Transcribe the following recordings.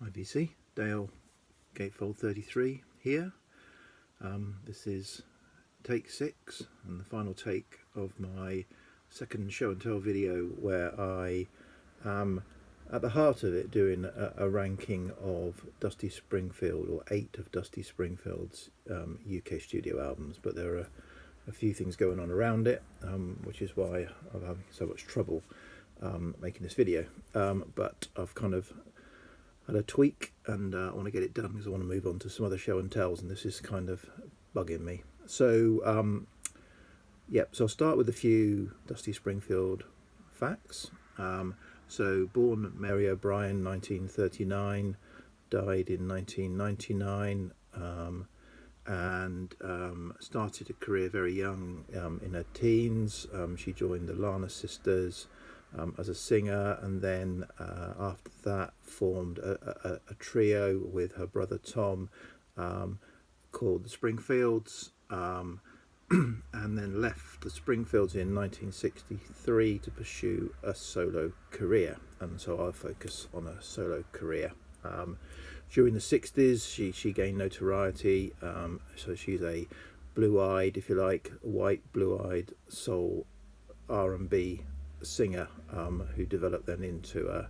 IVC, Dale Gatefold 33 here. This is take 6 and the final take of my second show and tell video, where I am at the heart of it doing a ranking of Dusty Springfield, or 8 of Dusty Springfield's UK studio albums, but there are a few things going on around it, which is why I'm having so much trouble making this video, but I've kind of had a tweak and I want to get it done because I want to move on to some other show and tells, and this is kind of bugging me. So so I'll start with a few Dusty Springfield facts. So born Mary O'Brien 1939, died in 1999, and started a career very young, in her teens. She joined the Lana Sisters as a singer, and then after that formed a trio with her brother Tom, called the Springfields, and then left the Springfields in 1963 to pursue a solo career, and so I'll focus on a solo career. During the 60s she gained notoriety, so she's a blue-eyed, if you like, white blue-eyed soul R&B singer, who developed then into a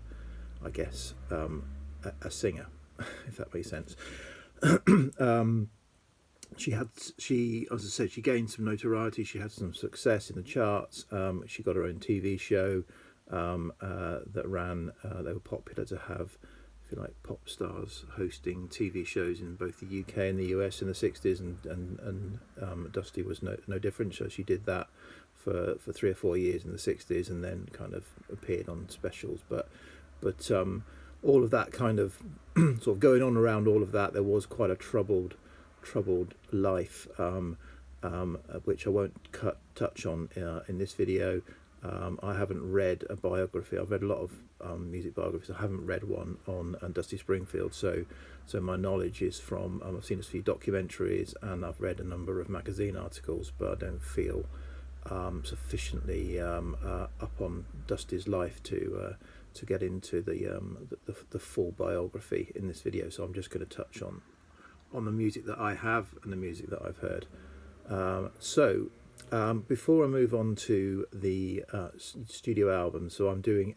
singer, if that makes sense. As I said, she gained some notoriety. She had some success in the charts. She got her own TV show that ran. They were popular to have, if you like, pop stars hosting TV shows in both the UK and the US in the 60s, and Dusty was no different. So she did that for 3 or 4 years in the 60s, and then kind of appeared on specials. But all of that kind of sort of going on around all of that, there was quite a troubled life, which I won't touch on in this video. I haven't read a biography. I've read a lot of music biographies. I haven't read one on Dusty Springfield, so my knowledge is from, I've seen a few documentaries and I've read a number of magazine articles, but I don't feel sufficiently up on Dusty's life to get into the full biography in this video. So I'm just going to touch on the music that I have and the music that I've heard. Before I move on to the studio albums, so I'm doing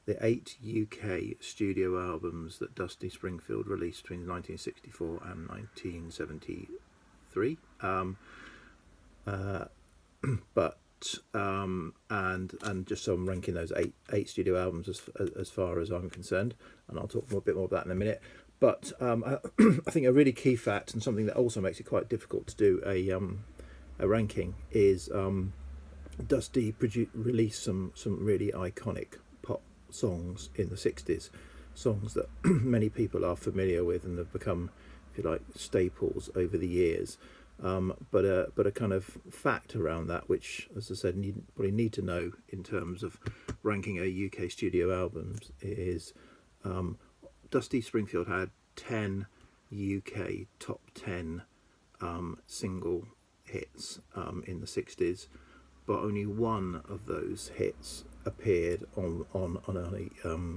the eight UK studio albums that Dusty Springfield released between 1964 and 1973. And just so I'm ranking those eight studio albums as far as I'm concerned, and I'll talk a bit more about that in a minute. But I think a really key fact, and something that also makes it quite difficult to do a ranking, is Dusty released some really iconic pop songs in the 60s, songs that many people are familiar with and have become, if you like, staples over the years. But a kind of fact around that, which, as I said, you probably need to know in terms of ranking a UK studio albums, is Dusty Springfield had 10 UK top 10 single hits in the 60s, but only one of those hits appeared on a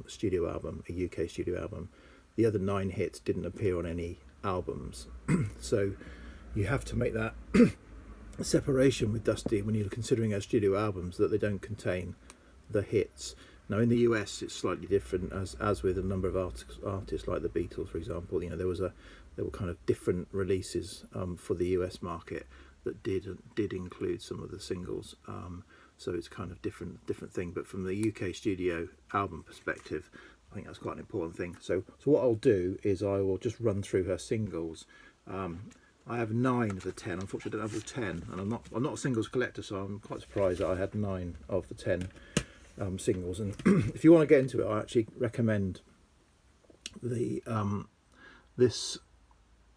studio album, a UK studio album. The other 9 hits didn't appear on any albums. So you have to make that separation with Dusty when you're considering our studio albums, that they don't contain the hits. Now in the US it's slightly different, as with a number of artists like the Beatles, for example. You know, there were kind of different releases for the US market that did include some of the singles. So it's kind of different thing. But from the UK studio album perspective, I think that's quite an important thing. So what I'll do is I will just run through her singles. I have 9 of the 10. Unfortunately, I don't have the 10, and I'm not a singles collector, so I'm quite surprised that I had 9 of the 10 singles. And if you want to get into it, I actually recommend the this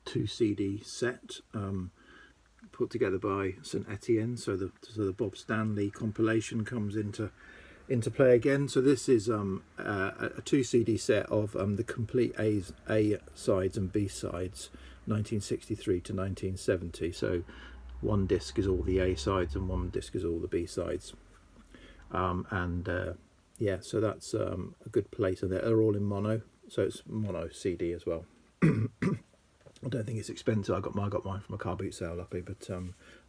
2 CD set put together by St Etienne. So the Bob Stanley compilation comes into play again. So this is a 2 CD set of the complete A sides and B sides, 1963 to 1970. So one disc is all the A sides and one disc is all the B sides. yeah, so that's a good place, and they're all in mono, so it's mono CD as well. I don't think it's expensive. I got mine from a car boot sale, luckily, but I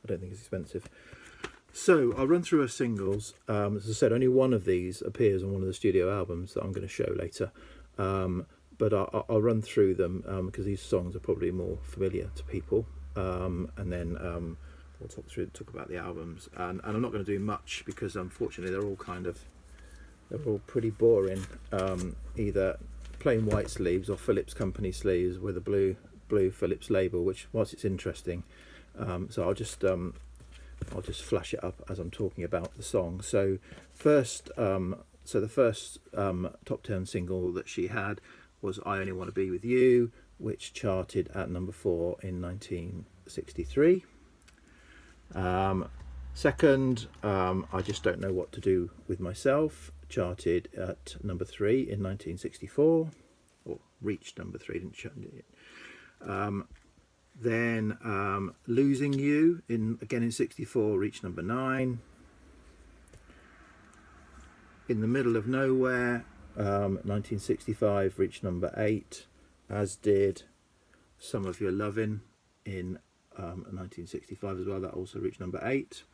don't think it's expensive. So I'll run through her singles. As I said, only one of these appears on one of the studio albums that I'm going to show later. But I'll run through them because these songs are probably more familiar to people. And then we'll talk about the albums. And I'm not going to do much because unfortunately they're all pretty boring. Either plain white sleeves or Philips company sleeves with a blue Philips label, which whilst it's interesting, so I'll just flash it up as I'm talking about the song. So the first top 10 single that she had was "I Only Want to Be With You," which charted at number 4 in 1963. Second, "I Just Don't Know What to Do With Myself" charted at number 3 in 1964, or reached number 3, didn't chart it. Then "Losing You" again in 64 reached number 9. "In the Middle of Nowhere" 1965 reached number 8, as did "Some of Your Lovin'" in 1965 as well. That also reached number 8.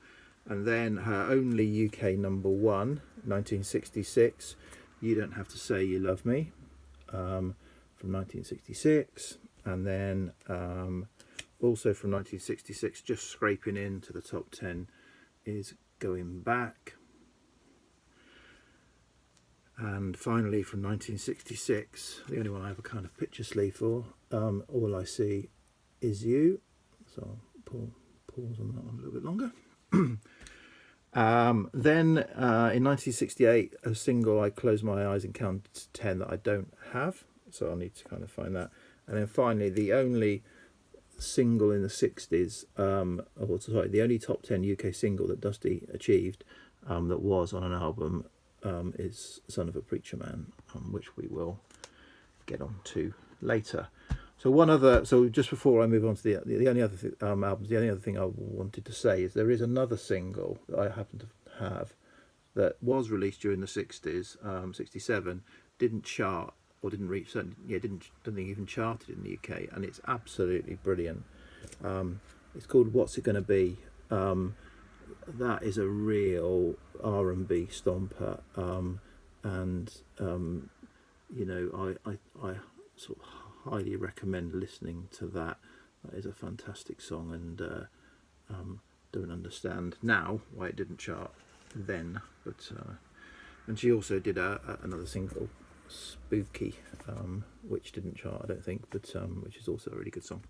And then her only UK number 1, 1966, "You Don't Have to Say You Love Me," from 1966. And then also from 1966, just scraping into the top 10, is "Going Back." And finally from 1966, the only one I have a kind of picture sleeve for, "All I See Is You." So I'll pause on that one a little bit longer. Then in 1968, a single, "I Close My Eyes and Count to 10," that I don't have, so I'll need to kind of find that. And then finally, the only single in the 60s, the only top 10 UK single that Dusty achieved that was on an album is "Son of a Preacher Man," which we will get on to later. So just before I move on to the only other albums, the only other thing I wanted to say is there is another single that I happen to have that was released during the 60s, 67, didn't chart or didn't reach, don't think even charted in the UK, and it's absolutely brilliant. It's called "What's It Gonna Be." That is a real R&B stomper, and I sort of highly recommend listening to that. That is a fantastic song, and don't understand now why it didn't chart then. But and she also did another single, "Spooky," which didn't chart, I don't think, but which is also a really good song.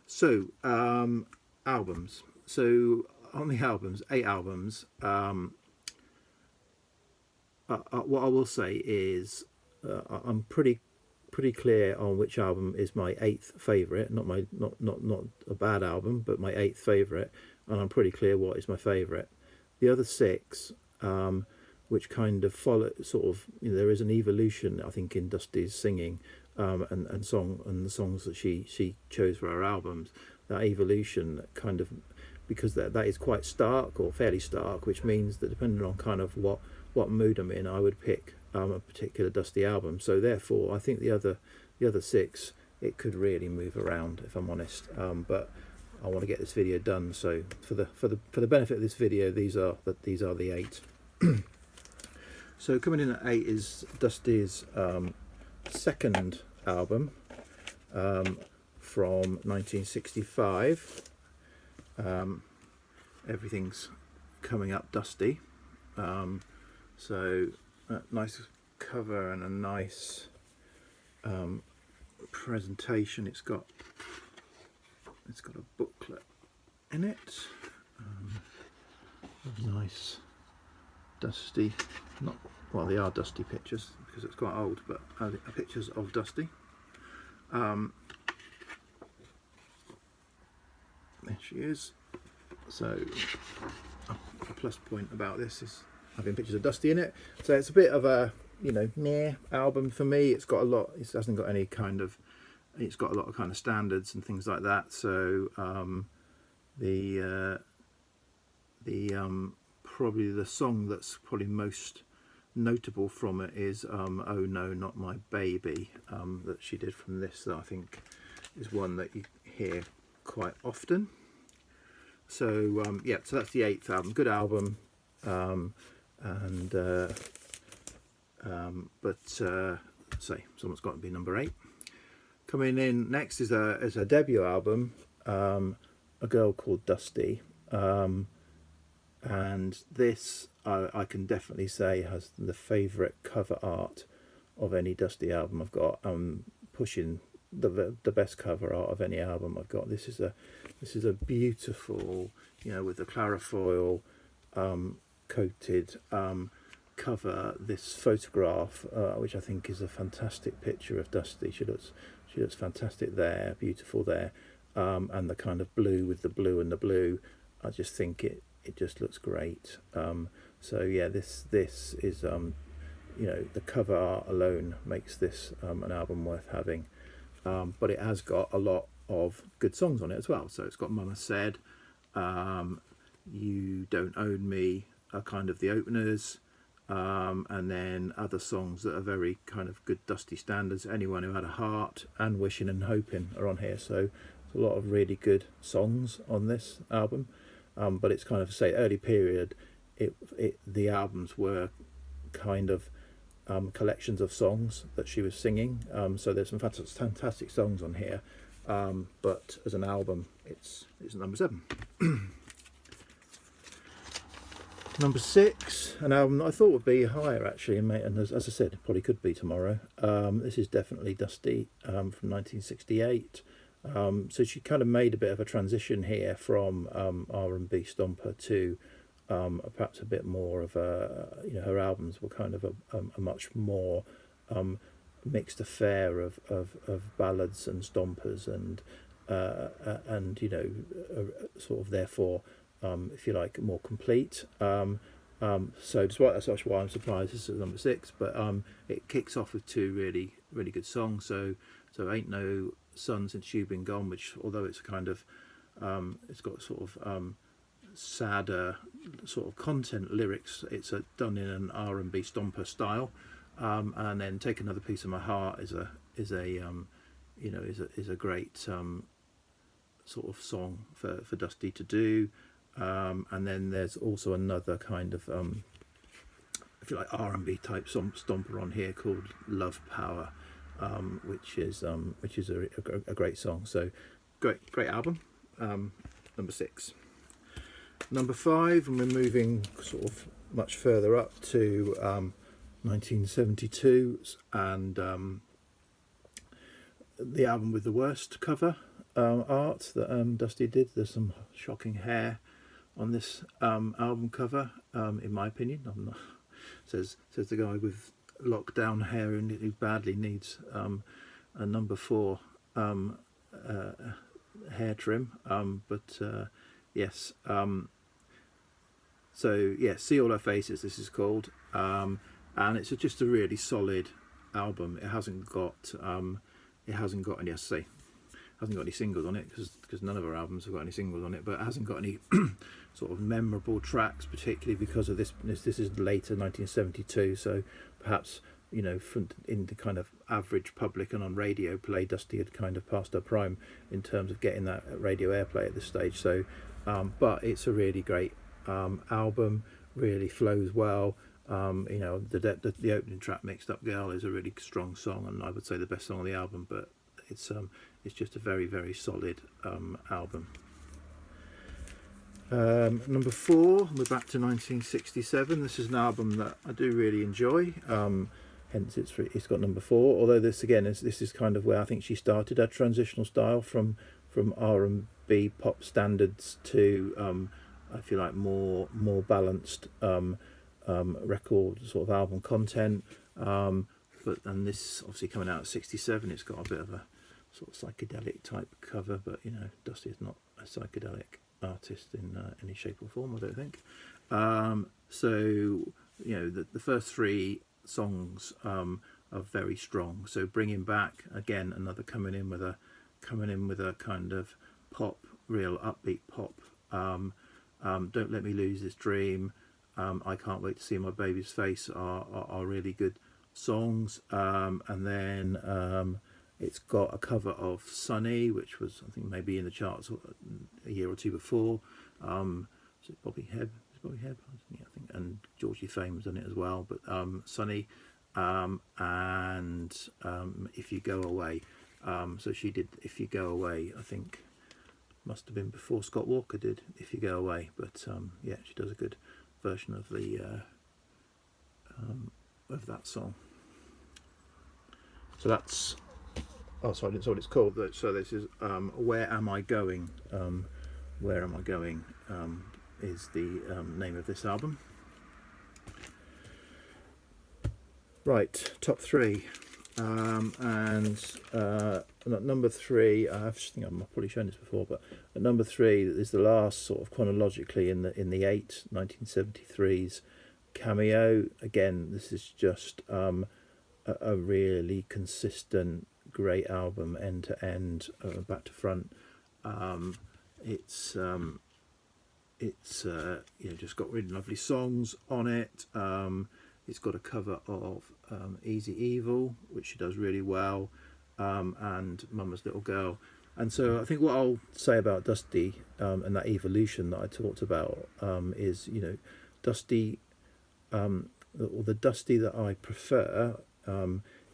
So albums. So on the albums, 8 albums. What I will say is I'm pretty clear on which album is my 8th favourite. Not a bad album, but my 8th favourite, and I'm pretty clear what is my favourite. The other 6, which kind of follow, sort of, there is an evolution, I think, in Dusty's singing, and the songs that she chose for her albums. That evolution kind of, because that is quite stark, or fairly stark, which means that depending on kind of what mood I'm in, I would pick a particular Dusty album. So therefore, I think the other 6, it could really move around, if I'm honest. But I want to get this video done, so for the benefit of this video, these are the 8. So coming in at 8 is Dusty's second album, from 1965. Everything's Coming Up Dusty. So a nice cover and a nice presentation. It's got a booklet in it. Nice Dusty, they are Dusty pictures because it's quite old, but pictures of Dusty. There she is. So a plus point about this is having pictures of Dusty in it. So it's a bit of a meh album for me. It's got a lot. It hasn't got any kind of. It's got a lot of kind of standards and things like that. So the probably the song that's probably most notable from it is "Oh No, Not My Baby," that she did from this. That I think is one that you hear quite often. So yeah, so that's the 8th album. Good album, say someone's got to be number 8. Coming in next is a debut album, A Girl Called Dusty, and this I can definitely say has the favourite cover art of any Dusty album I've got. Pushing the best cover art of any album I've got. This is a beautiful, with the clarifoil coated cover. This photograph, which I think is a fantastic picture of Dusty. She looks fantastic there, beautiful there, and the kind of blue with the blue and the blue. I just think it just looks great. So yeah, this is the cover art alone makes this an album worth having. But it has got a lot of good songs on it as well. So it's got Mama Said, You Don't Own Me, are kind of the openers, and then other songs that are very kind of good Dusty standards. Anyone Who Had a Heart and Wishing and Hoping are on here. So there's a lot of really good songs on this album. But it's kind of, say, early period, the albums were kind of collections of songs that she was singing. So there's some fantastic songs on here. But as an album, it's number 7. Number 6, an album that I thought would be higher actually, and as I said, it probably could be tomorrow. This is definitely Dusty, from 1968. So she kind of made a bit of a transition here from R&B stomper to perhaps a bit more of a, her albums were kind of a much more mixed affair of ballads and stompers and sort of therefore, if you like, more complete. So that's why I'm surprised this is number 6. But it kicks off with 2 really good songs. So Ain't No Sun Since You've Been Gone, which, although it's kind of it's got sort of sadder sort of content lyrics, it's done in an R&B stomper style. And then Take Another Piece of My Heart is a great sort of song for Dusty to do. And then there's also another kind of if you like R&B type stomper on here called Love Power, which is a great song. So great album. Number 6. Number 5, and we're moving sort of much further up to 1972, and the album with the worst cover art that Dusty did. There's some shocking hair on this album cover, in my opinion. Says the guy with lockdown hair who badly needs a number 4 hair trim. Yes. So yeah, See All Her Faces, this is called, and it's just a really solid album. It hasn't got any, hasn't got any singles on it, because none of her albums have got any singles on it, but it hasn't got any sort of memorable tracks, particularly because of this is later 1972, so perhaps from in the kind of average public and on radio play, Dusty had kind of passed her prime in terms of getting that radio airplay at this stage. So but it's a really great album, really flows well. The opening track, Mixed Up Girl, is a really strong song, and I would say the best song on the album, but it's just a very, very solid album. Number 4, we're back to 1967. This is an album that I do really enjoy, hence it's got number 4, although this is kind of where I think she started her transitional style from R&B pop standards to I feel like more balanced record sort of album content, and this obviously coming out at 67, it's got a bit of a sort of psychedelic type cover, but Dusty is not a psychedelic artist in any shape or form, I don't think. So the first 3 songs are very strong. So Bringing Back, again, another coming in with a kind of pop, real upbeat pop, Don't Let Me Lose This Dream, I Can't Wait to See My Baby's Face are really good songs. And then it's got a cover of Sunny, which was, I think, maybe in the charts a year or two before. Is it Bobby Hebb? Is Bobby Hebb? Yeah, I think, and Georgie Fame's done it as well. But Sunny, and If You Go Away. So she did If You Go Away, I think must have been before Scott Walker did If You Go Away, but yeah, she does a good version of the of that song. So that's, oh sorry, that's what it's called. So this is Where Am I Going? Where Am I Going is the name of this album. Right, top three. And at number three, I think I've probably shown this before, but at number three is the last sort of chronologically in the 1973's Cameo. Again, this is just a really consistent, great album, end to end, back to front. It's just got really lovely songs on it. It's got a cover of Easy Evil, which she does really well, and Mama's Little Girl. And so I think what I'll say about Dusty and that evolution that I talked about is, Dusty, or the Dusty that I prefer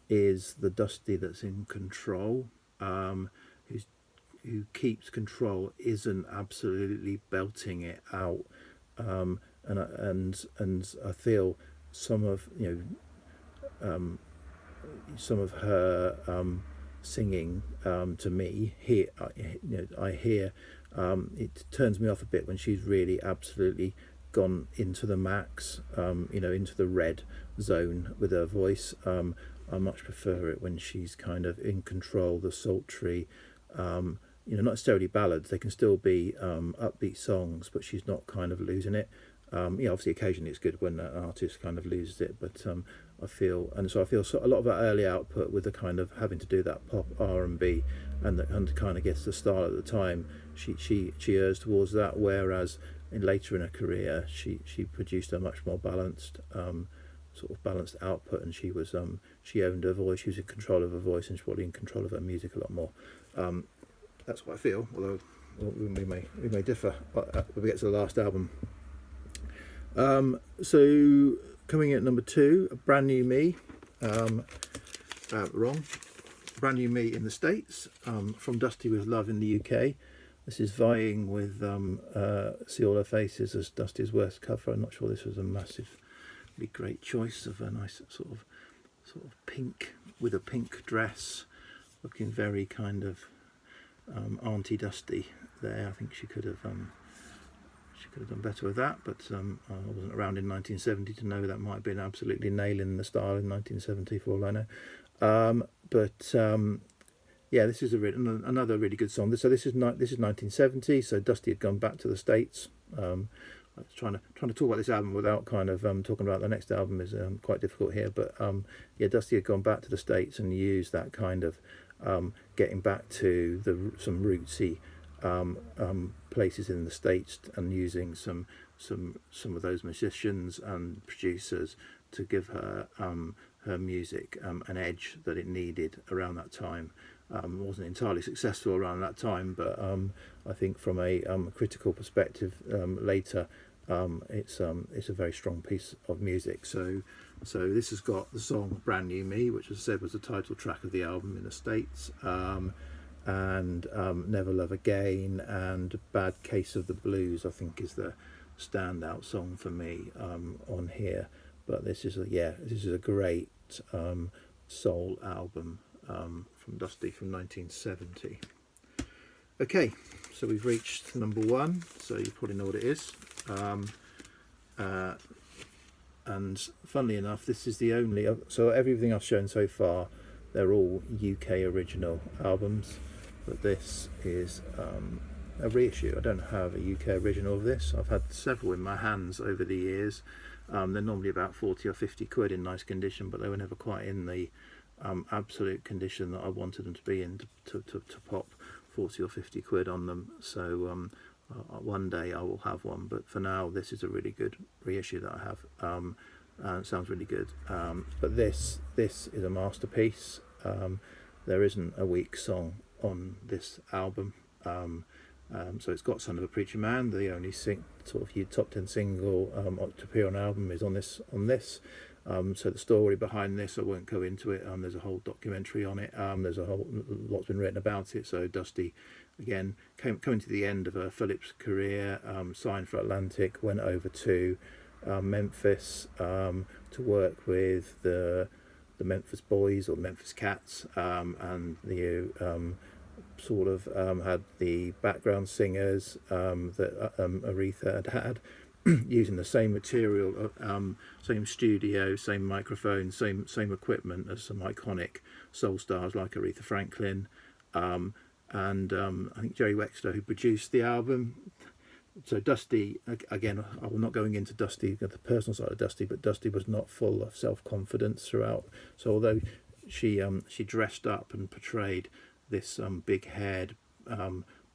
is the Dusty that's in control, who keeps control, isn't absolutely belting it out, and I feel some of her singing to me here, I hear it turns me off a bit when she's really absolutely gone into the max, into the red zone with her voice. I much prefer it when she's kind of in control, the sultry, not necessarily ballads, they can still be upbeat songs, but she's not kind of losing it. Obviously occasionally it's good when an artist kind of loses it, but I feel a lot of her early output with the kind of having to do that pop R&B and kind of gets the style at the time, she errs towards that, whereas later in her career she produced a much more balanced balanced output, and she owned her voice, she was in control of her voice, and she's probably in control of her music a lot more. That's what I feel, although we may differ when we get to the last album. So coming in at number two, Brand New Me, Brand New Me in the States, from Dusty With Love in the UK. This is vying with See All Her Faces as Dusty's worst cover. I'm not sure this was a massively great choice of a nice sort of pink, with a pink dress, looking very kind of Auntie Dusty there. I think she could have done better with that, but I wasn't around in 1970 to know that might have been absolutely nailing the style in 1970 for all I know. Yeah, this is another really good song. So this is 1970. So Dusty had gone back to the States. I was trying to talk about this album without kind of talking about the next album is quite difficult here. But yeah, Dusty had gone back to the States and used that kind of getting back to some rootsy places in the States, and using some of those musicians and producers to give her her music an edge that it needed around that time. Wasn't entirely successful around that time, but I think from a critical perspective later, it's a very strong piece of music. So this has got the song Brand New Me, which as I said was the title track of the album in the States, and Never Love Again and Bad Case of the Blues, I think, is the standout song for me on here. But this is a great soul album from Dusty from 1970. Okay, so we've reached number one, so you probably know what it is. And funnily enough, this is the only, so everything I've shown so far, they're all UK original albums, but this is a reissue. I don't have a UK original of this. I've had several in my hands over the years. They're normally about 40 or 50 quid in nice condition, but they were never quite in the absolute condition that I wanted them to be in to pop 40 or 50 quid on them. So one day I will have one, but for now this is a really good reissue that I have. It sounds really good. But this is a masterpiece. There isn't a weak song on this album. So it's got Son of a Preacher Man, the only sort of top 10 single to appear on an album is on this. So the story behind this, I won't go into it. There's a whole documentary on it. There's a whole lot's been written about it. So Dusty, again, coming to the end of Philip's career, signed for Atlantic, went over to Memphis to work with the Memphis Boys or Memphis Cats, and the sort of had the background singers that Aretha had using the same material, same studio, same microphone, same equipment as some iconic soul stars like Aretha Franklin, and I think Jerry Wexler, who produced the album. So Dusty, again, I'm not going into Dusty, the personal side of Dusty, but Dusty was not full of self-confidence throughout. So although she dressed up and portrayed this big-haired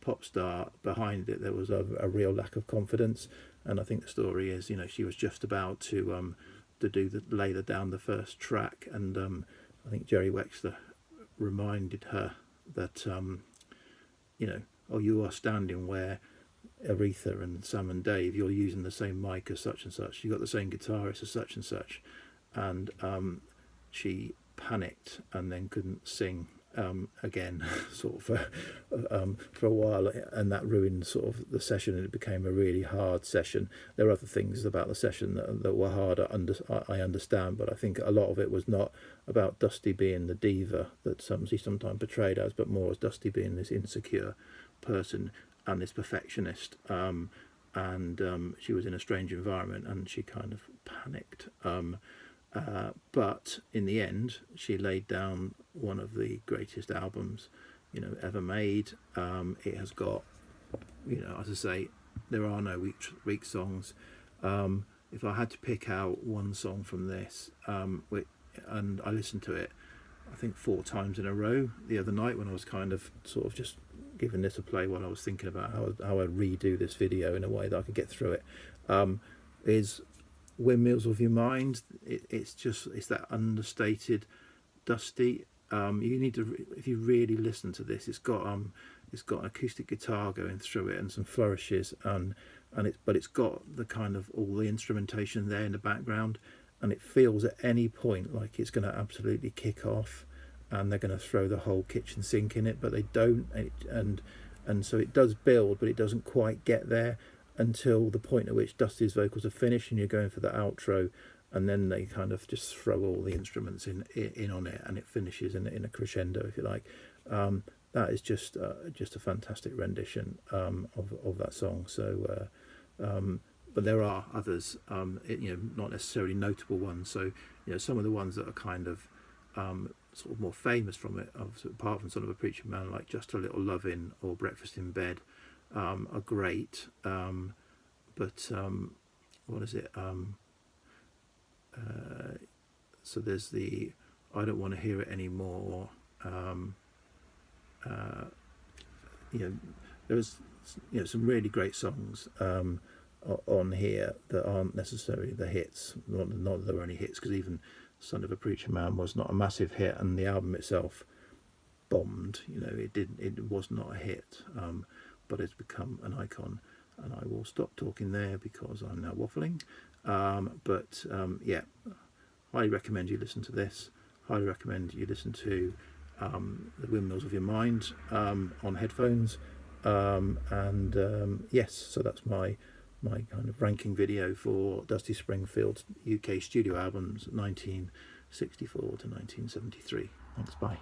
pop star, behind it there was a real lack of confidence. And I think the story is, she was just about to lay down the first track, and I think Jerry Wexler reminded her that oh, you are standing where Aretha and Sam and Dave, you're using the same mic as such and such, you got the same guitarist as such and such. And she panicked and then couldn't sing again sort of for a while, and that ruined sort of the session, and it became a really hard session. There are other things about the session that were harder, I understand, but I think a lot of it was not about Dusty being the diva that she sometimes portrayed as, but more as Dusty being this insecure person and this perfectionist, and she was in a strange environment and she kind of panicked, but in the end she laid down one of the greatest albums ever made. It has got, as I say, there are no weak songs. If I had to pick out one song from this, and I listened to it I think 4 times in a row the other night when I was kind of sort of just giving this a play while I was thinking about how I'd redo this video in a way that I could get through it, is Windmills of Your Mind. It's that understated Dusty. You need to, if you really listen to this, it's got an acoustic guitar going through it and some flourishes, but it's got the kind of all the instrumentation there in the background, and it feels at any point like it's going to absolutely kick off and they're going to throw the whole kitchen sink in it, but they don't, and so it does build, but it doesn't quite get there until the point at which Dusty's vocals are finished and you're going for the outro, and then they kind of just throw all the instruments in on it, and it finishes in a crescendo, if you like. That is just a fantastic rendition of that song. So but there are others, not necessarily notable ones. So some of the ones that are kind of sort of more famous from it, apart from Son of a Preacher Man, like Just a Little Lovin' or Breakfast in Bed, are great. But what is it? So there's the I Don't Want to Hear It Anymore. There's some really great songs on here that aren't necessarily the hits. Not that there were any hits, because even Son of a Preacher Man was not a massive hit, and the album itself bombed. It was not a hit, but it's become an icon. And I will stop talking there because I'm now waffling. But highly recommend you listen to this. Highly recommend you listen to the Windmills of Your Mind on headphones. Yes, so that's my kind of ranking video for Dusty Springfield's UK studio albums 1964 to 1973. Thanks, bye.